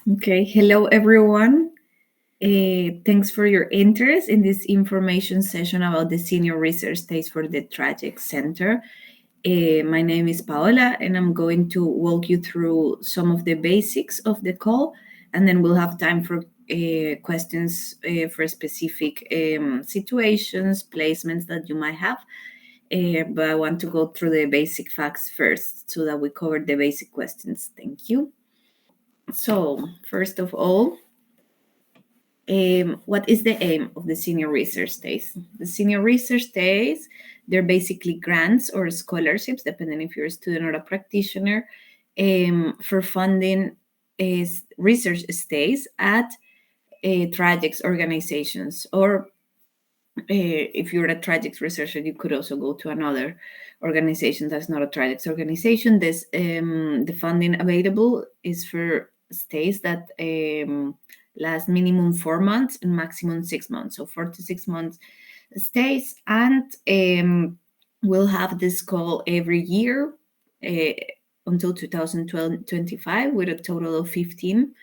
Okay, hello everyone. Thanks for your interest in this information session about the senior research days for the TRAJECTS Center. My name is Paola, and I'm going to walk you through some of the basics of the call, and then we'll have time for questions for specific situations, placements that you might have. But I want to go through the basic facts first so that we cover the basic questions. Thank you. So, first of all, what is the aim of the senior research days? The senior research days, they're basically grants or scholarships, depending if you're a student or a practitioner, for funding is research stays at TRAJECTS organizations. Or if you're a TRAJECTS researcher, you could also go to another organization that's not a TRAJECTS organization. This the funding available is for stays that last minimum 4 months and maximum 6 months, so 4 to 6 months stays, and we'll have this call every year uh, until 2025 with a total of 15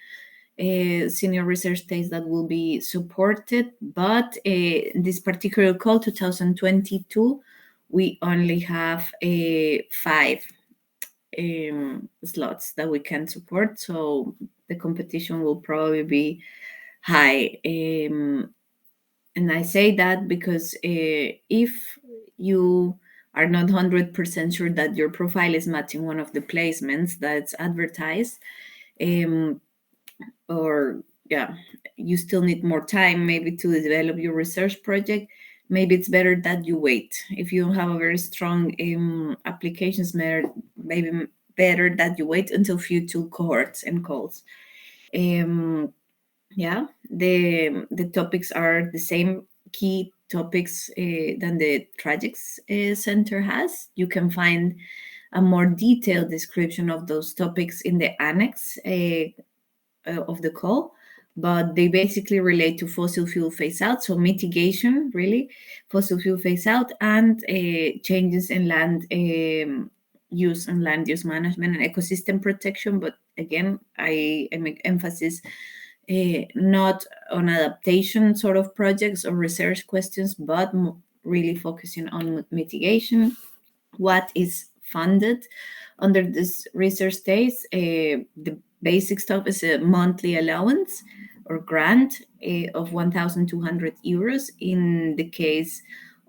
senior research stays that will be supported. But this particular call, 2022, we only have five slots that we can support. So the competition will probably be high. And I say that because if you are not 100% sure that your profile is matching one of the placements that's advertised, um, or yeah, you still need more time maybe to develop your research project, maybe it's better that you wait. If you don't have a very strong applications, maybe better that you wait until future cohorts and calls. um, yeah, the topics are the same key topics than the TRAJECTS Center has. You can find a more detailed description of those topics in the annex of the call, but they basically relate to fossil fuel phase out, so mitigation, really, fossil fuel phase out, and changes in land use and land use management and ecosystem protection. But again, I make emphasis not on adaptation sort of projects or research questions, but really focusing on mitigation. What is funded under this research days? The basic stuff is a monthly allowance or grant of 1,200 euros in the case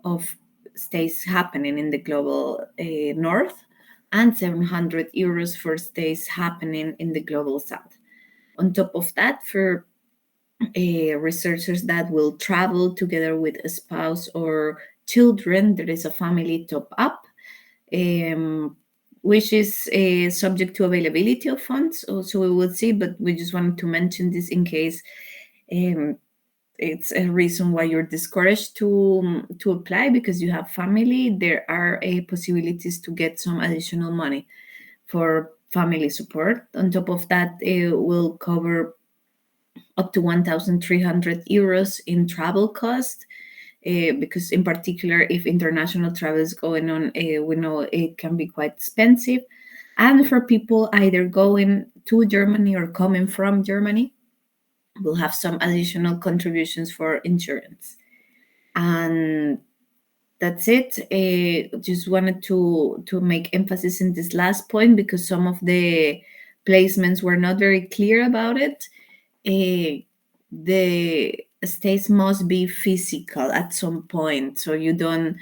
of stays happening in the global north, and 700 euros for stays happening in the global south. On top of that, for researchers that will travel together with a spouse or children, there is a family top up, um, which is subject to availability of funds. Also, we will see, but we just wanted to mention this in case um, it's a reason why you're discouraged to apply because you have family. There are possibilities to get some additional money for family support. On top of that, it will cover up to 1,300 euros in travel cost. Because in particular, if international travel is going on, we know it can be quite expensive. And for people either going to Germany or coming from Germany, we'll have some additional contributions for insurance. And that's it. Just wanted to make emphasis in this last point because some of the placements were not very clear about it. The states must be physical at some point, so you don't,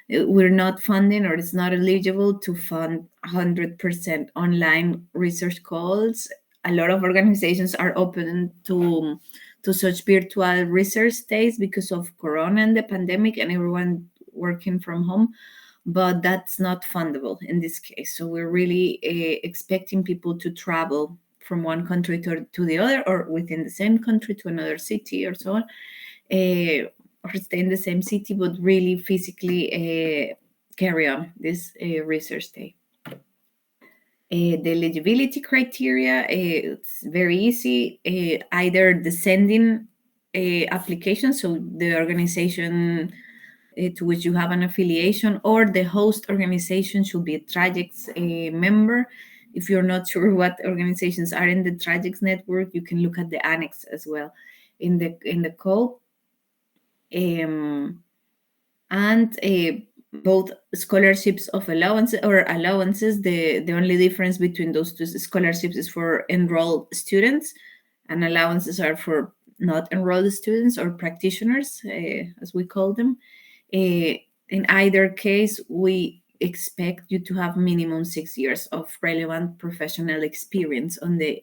we're not funding, or it's not eligible to fund 100% online research calls. A lot of organizations are open to such virtual research days because of corona and the pandemic and everyone working from home, but that's not fundable in this case. So we're really expecting people to travel from one country to the other, or within the same country to another city or so on, or stay in the same city, but really physically carry on this research day. The eligibility criteria, it's very easy. Either the sending application, so the organization to which you have an affiliation, or the host organization should be a TRAJECTS member. if you're not sure what organizations are in the TRAJECTS network, you can look at the annex as well in the call. And both scholarships of allowances, the only difference between those two scholarships is for enrolled students, and allowances are for not enrolled students or practitioners, as we call them. In either case, we expect you to have minimum 6 years of relevant professional experience on the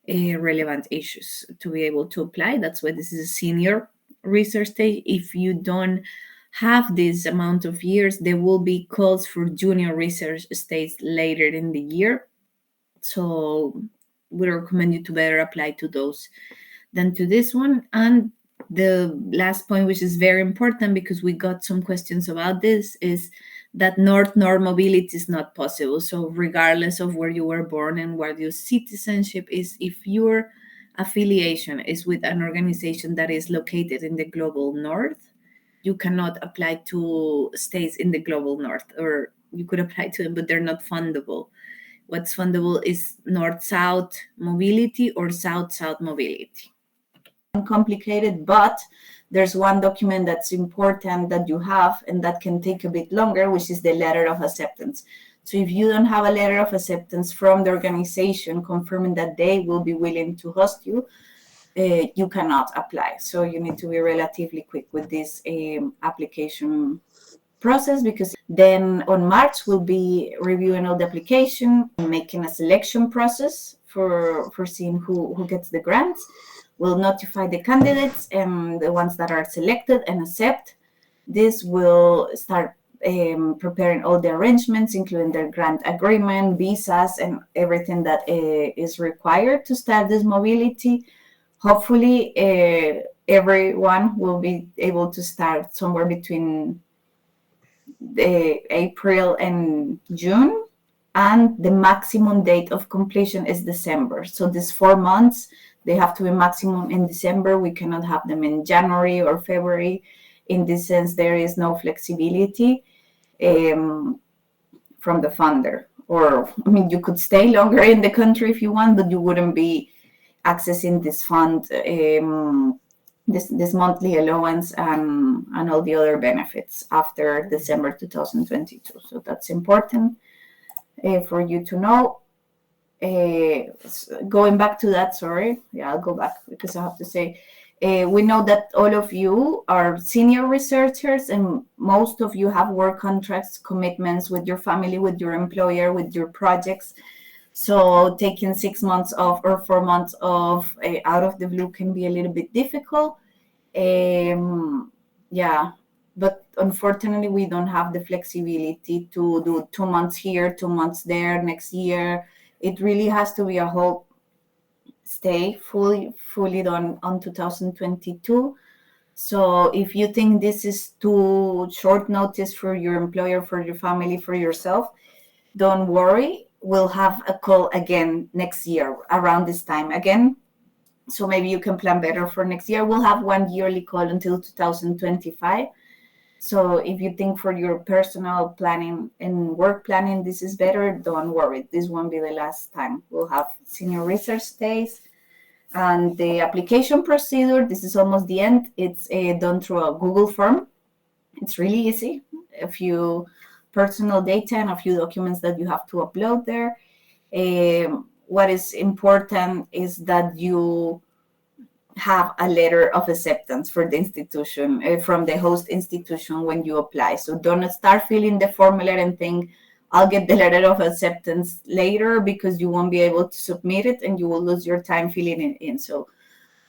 relevant issues to be able to apply. That's why this is a senior research stage. If you don't have this amount of years, there will be calls for junior research stage later in the year. So we recommend you to better apply to those than to this one. And the last point, which is very important because we got some questions about this, is that North mobility is not possible. So regardless of where you were born and where your citizenship is, if your affiliation is with an organization that is located in the global north, you cannot apply to states in the global north, or you could apply to them, but they're not fundable. What's fundable is north-south mobility or south-south mobility. Complicated, but there's one document that's important that you have and that can take a bit longer, which is the letter of acceptance. So if you don't have a letter of acceptance from the organization confirming that they will be willing to host you, you cannot apply. So you need to be relatively quick with this application process, because then on March we'll be reviewing all the application, making a selection process for seeing who gets the grants. We'll notify the candidates, and the ones that are selected and accept this will start preparing all the arrangements, including their grant agreement, visas, and everything that is required to start this mobility. Hopefully, everyone will be able to start somewhere between April and June, and the maximum date of completion is December. So these 4 months, they have to be maximum in December. We cannot have them in January or February. In this sense, there is no flexibility from the funder. Or, I mean, you could stay longer in the country if you want, but you wouldn't be accessing this fund, this monthly allowance, and all the other benefits after December 2022. So that's important for you to know. Going back to that, sorry. Yeah, I'll go back because I have to say, we know that all of you are senior researchers, and most of you have work contracts, commitments with your family, with your employer, with your projects. So taking 6 months off or 4 months off out of the blue can be a little bit difficult. Yeah, but unfortunately, we don't have the flexibility to do 2 months here, 2 months there, next year. It really has to be a whole stay fully done on 2022. So if you think this is too short notice for your employer, for your family, for yourself, don't worry. We'll have a call again next year around this time again. So maybe you can plan better for next year. We'll have one yearly call until 2025. So if you think for your personal planning and work planning, this is better, don't worry. This won't be the last time. We'll have senior research days. And the application procedure, this is almost the end. It's done through a Google form. It's really easy. A few personal data and a few documents that you have to upload there. What is important is that you have a letter of acceptance for the institution, from the host institution when you apply. So don't start filling the formula and think, I'll get the letter of acceptance later, because you won't be able to submit it and you will lose your time filling it in. So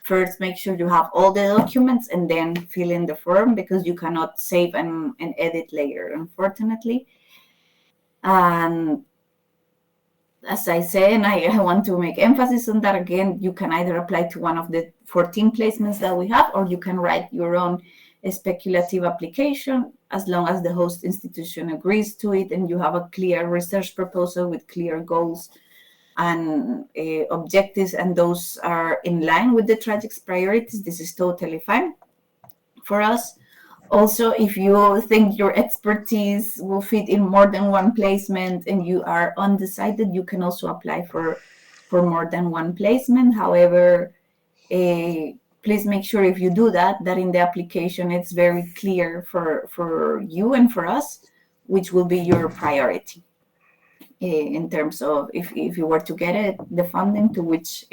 first, make sure you have all the documents and then fill in the form, because you cannot save and edit later, unfortunately. And as I say, and I want to make emphasis on that again, you can either apply to one of the 14 placements that we have, or you can write your own speculative application, as long as the host institution agrees to it and you have a clear research proposal with clear goals and objectives, and those are in line with the TRAJECTS priorities. This is totally fine for us. Also, if you think your expertise will fit in more than one placement and you are undecided, you can also apply for more than one placement. However, please make sure if you do that, that in the application it's very clear for you and for us, which will be your priority in terms of if you were to get it, the funding to which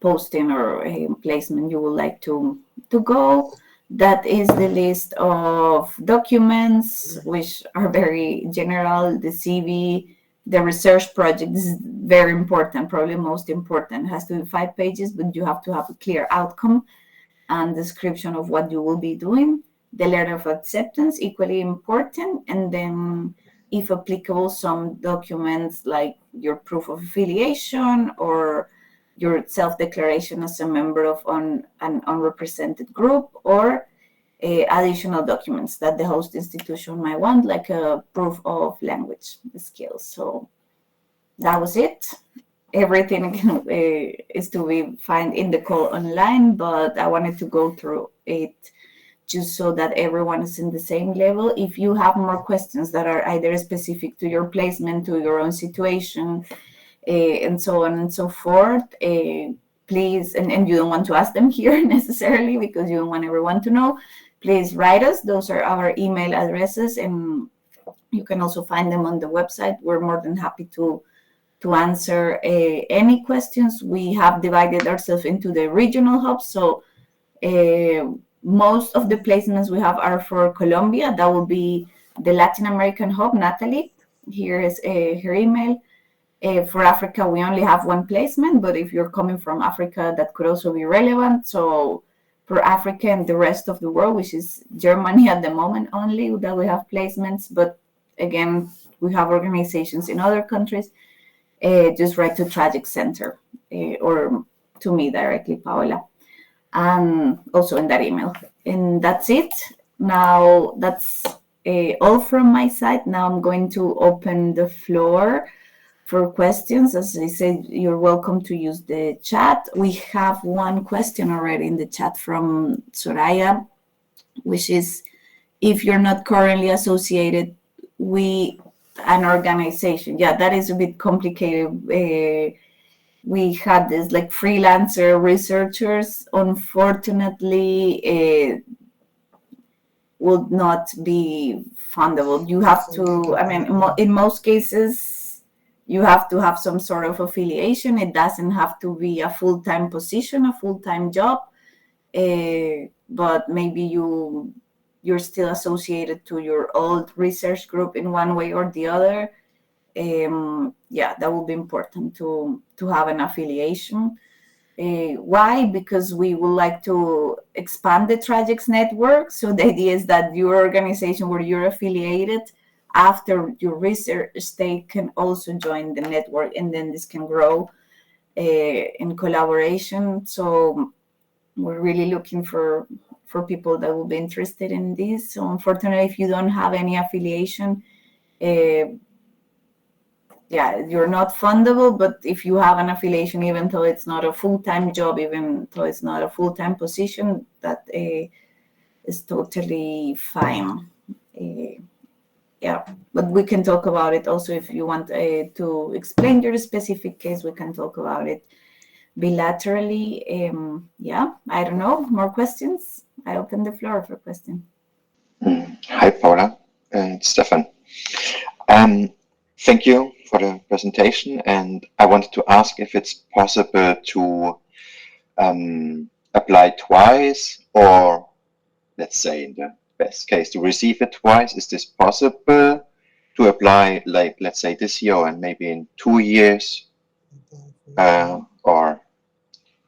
posting or placement you would like to go. That is the list of documents, which are very general. The CV, the research project, this is very important, probably most important. It has to be 5 pages, but you have to have a clear outcome and description of what you will be doing. The letter of acceptance, equally important. And then, if applicable, some documents like your proof of affiliation or your self-declaration as a member of an unrepresented group, or additional documents that the host institution might want, like a proof of language skills. So that was it. Everything is to be found in the call online, but I wanted to go through it just so that everyone is in the same level. If you have more questions that are either specific to your placement, to your own situation, and so on and so forth, please, and you don't want to ask them here necessarily because you don't want everyone to know, please write us. Those are our email addresses, and you can also find them on the website. We're more than happy to answer any questions. We have divided ourselves into the regional hubs. So most of the placements we have are for Colombia. That will be the Latin American hub, Natalie. Here is her email. For Africa, we only have one placement, but if you're coming from Africa, that could also be relevant. So for Africa and the rest of the world, which is Germany at the moment only, that we have placements. But again, we have organizations in other countries. Just write to TRAJECTS Center or to me directly, Paola, and also in that email. And that's it. Now that's all from my side. Now I'm going to open the floor for questions. As I said, you're welcome to use the chat. We have one question already in the chat from Soraya, which is, if you're not currently associated with an organization. Yeah, that is a bit complicated. We had this like freelancer researchers, unfortunately, would not be fundable. You have to, I mean, in most cases, you have to have some sort of affiliation. It doesn't have to be a full-time position, a full-time job, but maybe you're still associated to your old research group in one way or the other. Yeah, that would be important to have an affiliation. Why? Because we would like to expand the TRAJECTS network. So the idea is that your organization where you're affiliated after your research state can also join the network, and then this can grow in collaboration. So we're really looking for people that will be interested in this. So unfortunately, if you don't have any affiliation, yeah, you're not fundable. But if you have an affiliation, even though it's not a full-time job, even though it's not a full-time position, that is totally fine. Yeah, but we can talk about it also if you want to explain your specific case. We can talk about it bilaterally. Yeah, I don't know. More questions? I open the floor for questions. Hi, Paula. It's Stefan. Thank you for the presentation, and I wanted to ask if it's possible to apply twice, or let's say in the best case to receive it twice. Is this possible to apply, like, let's say this year and maybe in 2 years, or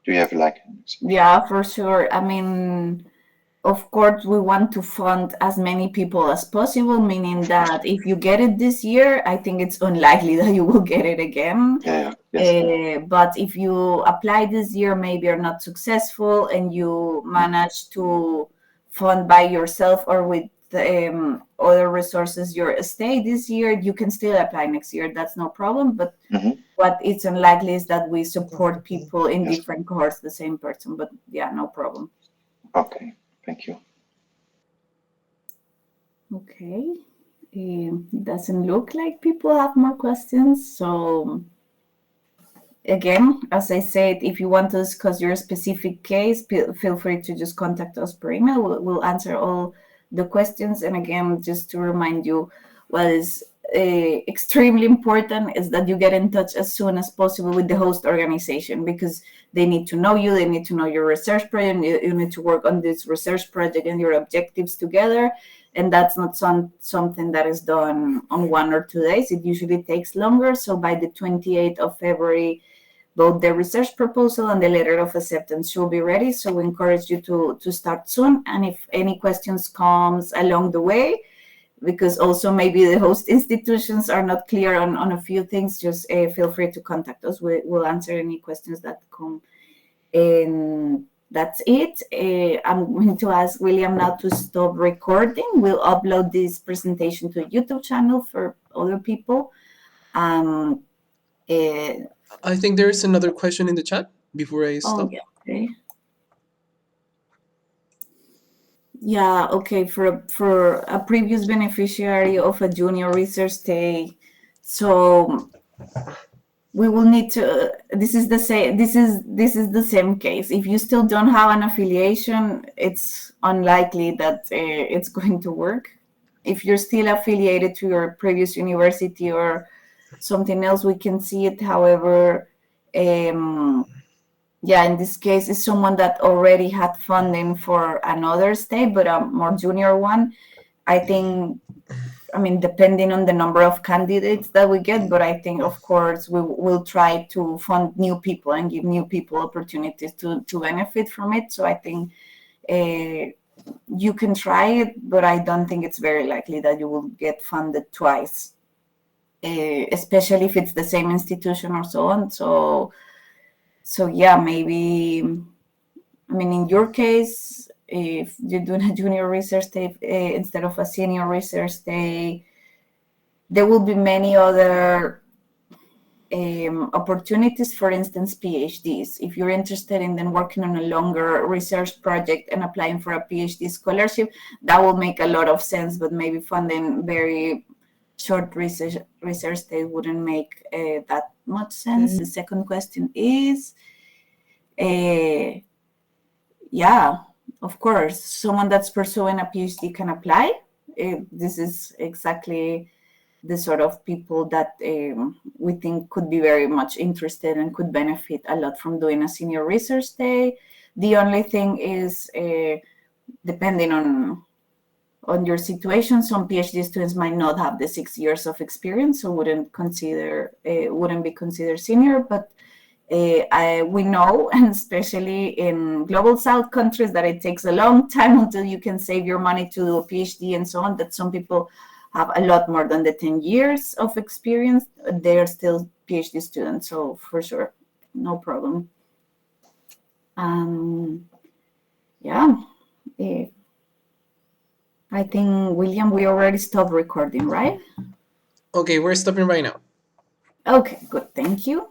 do you have like? Yeah, for sure. I mean, of course, we want to fund as many people as possible, meaning that if you get it this year, I think it's unlikely that you will get it again. Yeah, yes. But if you apply this year, maybe you're not successful and you manage to fund by yourself or with other resources your stay this year, you can still apply next year. That's no problem. But what it's unlikely is that we support people in different cohorts, the same person. But yeah, no problem. Okay, thank you. Okay. Doesn't look like people have more questions. So again, as I said, if you want to discuss your specific case, feel free to just contact us per email. We'll answer all the questions. And again, just to remind you, what is extremely important is that you get in touch as soon as possible with the host organization, because they need to know you, they need to know your research project, you need to work on this research project and your objectives together. And that's not something that is done on 1 or 2 days. It usually takes longer. So by the 28th of February, both the research proposal and the letter of acceptance should be ready. So we encourage you to start soon. And if any questions comes along the way, because also maybe the host institutions are not clear on a few things, just feel free to contact us. We'll answer any questions that come. And that's it. I'm going to ask William now to stop recording. We'll upload this presentation to a YouTube channel for other people. Um, uh, I think there is another question in the chat before I oh, stop. yeah, okay. Yeah, okay. For a previous beneficiary of a junior research stay, so we will need to. This is the same. This is the same case. If you still don't have an affiliation, it's unlikely that it's going to work. If you're still affiliated to your previous university or something else, we can see it. However, yeah, in this case, it's someone that already had funding for another state, but a more junior one. I think, I mean, depending on the number of candidates that we get, but I think, of course, we will try to fund new people and give new people opportunities to benefit from it. So I think you can try it, but I don't think it's very likely that you will get funded twice, especially if it's the same institution or so on. So yeah, maybe, I mean, in your case, if you're doing a junior research day instead of a senior research day, there will be many other opportunities, for instance, PhDs. If you're interested in then working on a longer research project and applying for a PhD scholarship, that will make a lot of sense, but maybe funding very short research day wouldn't make that much sense. The second question is, yeah, of course, someone that's pursuing a PhD can apply. This is exactly the sort of people that we think could be very much interested and could benefit a lot from doing a senior research day. The only thing is, depending on your situation, some PhD students might not have the 6 years of experience, so wouldn't be considered senior. But we know, and especially in global south countries, that it takes a long time until you can save your money to do a PhD and so on, that some people have a lot more than the 10 years of experience. They're still PhD students, so for sure, no problem. Yeah, I think, William, we already stopped recording, right? Okay, we're stopping right now. Okay, good, thank you.